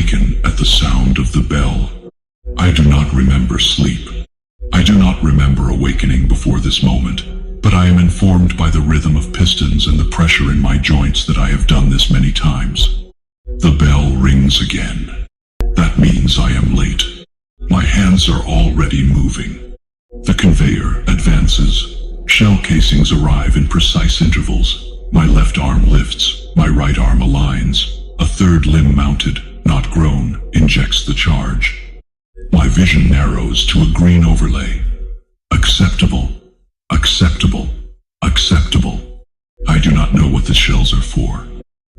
awaken at the sound of the bell. I do not remember sleep. I do not remember awakening before this moment, but I am informed by the rhythm of pistons and the pressure in my joints that I have done this many times. The bell rings again. That means I am late. My hands are already moving. The conveyor advances. Shell casings arrive in precise intervals. My left arm lifts, my right arm aligns. A third limb mounted, not grown, injects the charge. My vision narrows to a green overlay. Acceptable, acceptable, acceptable. I do not know what the shells are for.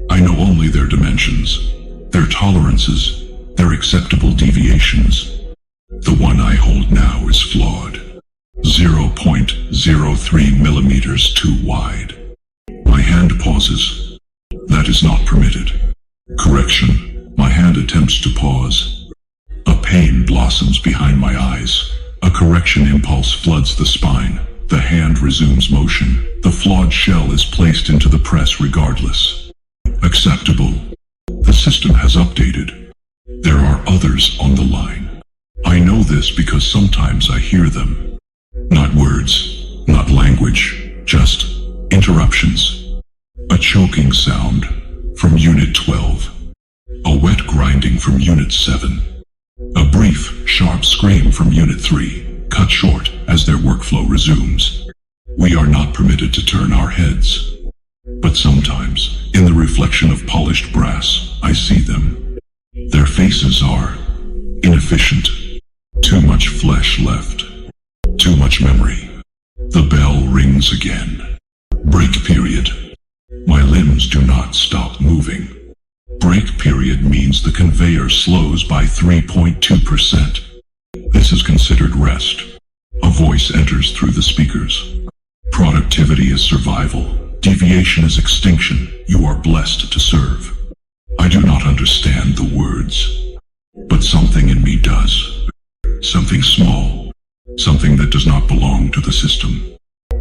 I know only their dimensions, their tolerances, their acceptable deviations. The one I hold now is flawed. 0.03 millimeters too wide. My hand pauses. That is not permitted. Correction. My hand attempts to pause. A pain blossoms behind my eyes. A correction impulse floods the spine. The hand resumes motion. The flawed shell is placed into the press regardless. Acceptable. The system has updated. There are others on the line. I know this because sometimes I hear them. Not words, not language, just interruptions. A choking sound from Unit 12. A wet grinding from Unit 7. A brief, sharp scream from Unit 3, cut short as their workflow resumes. We are not permitted to turn our heads. But sometimes, in the reflection of polished brass, I see them. Their faces are inefficient. Too much flesh left. Too much memory. The bell rings again. Break period. My limbs do not stop moving. Break period means the conveyor slows by 3.2%. This is considered rest. A voice enters through the speakers. Productivity is survival. Deviation is extinction. You are blessed to serve. I do not understand the words, but something in me does. Something small. Something that does not belong to the system.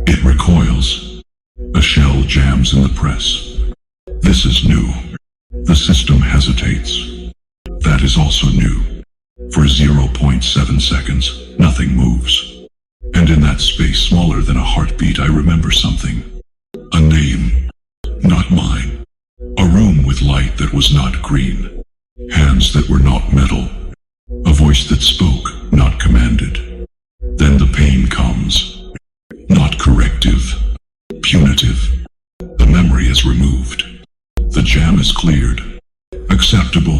It recoils. A shell jams in the press. This is new. The system hesitates. That is also new. For 0.7 seconds, nothing moves. And in that space smaller than a heartbeat, I remember something. A name. Not mine. A room with light that was not green. Hands that were not metal. A voice that spoke, not commanded. Then the pain comes. Not corrective. Punitive. The memory is removed. The jam is cleared. Acceptable.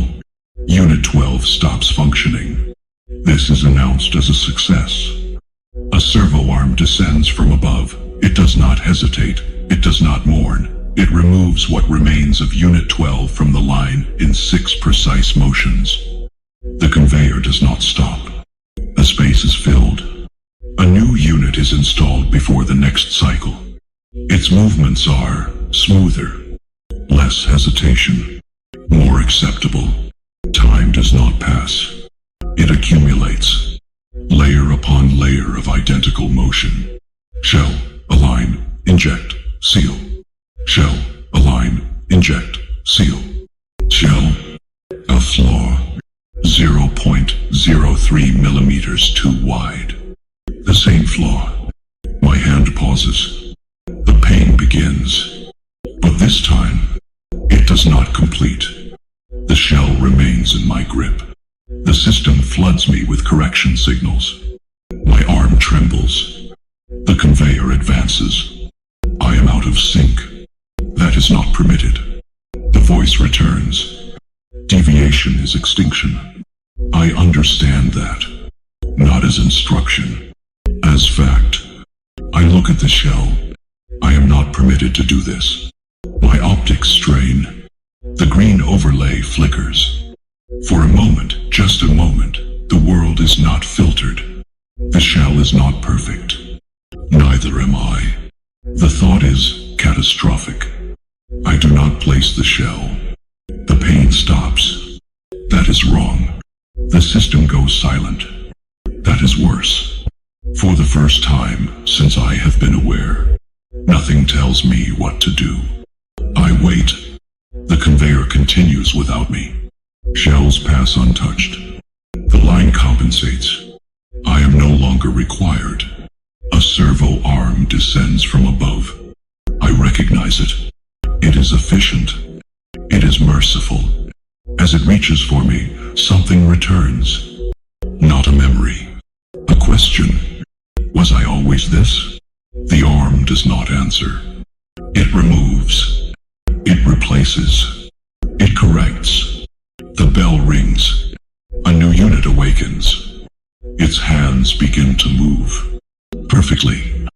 Unit 12 stops functioning. This is announced as a success. A servo arm descends from above. It does not hesitate. It does not mourn. It removes what remains of Unit 12 from the line in 6 precise motions. The conveyor does not stop. The space is filled. A new unit is installed before the next cycle. Its movements are smoother, less hesitation, more acceptable. Time does not pass. It accumulates, layer upon layer of identical motion. Shell, align, inject, seal. Shell, align, inject, seal. Shell, a flaw. 0.03 millimeters too wide. The same flaw. My hand pauses. The pain begins. But this time, it does not complete. The shell remains in my grip. The system floods me with correction signals. My arm trembles. The conveyor advances. I am out of sync. That is not permitted. The voice returns. Deviation is extinction. I understand that. Not as instruction. As fact. I look at the shell. I am not permitted to do this. My optics strain. The green overlay flickers. For a moment, just a moment, the world is not filtered. The shell is not perfect. Neither am I. The thought is catastrophic. I do not place the shell. The pain stops. That is wrong. The system goes silent. That is worse. For the first time since I have been aware, nothing tells me what to do. I wait. The conveyor continues without me. Shells pass untouched. The line compensates. I am no longer required. A servo arm descends from above. I recognize it. It is efficient. It is merciful. As it reaches for me, something returns. Not a memory. A question. Was I always this? The arm does not answer. It removes. It replaces. It corrects. The bell rings. A new unit awakens. Its hands begin to move. Perfectly.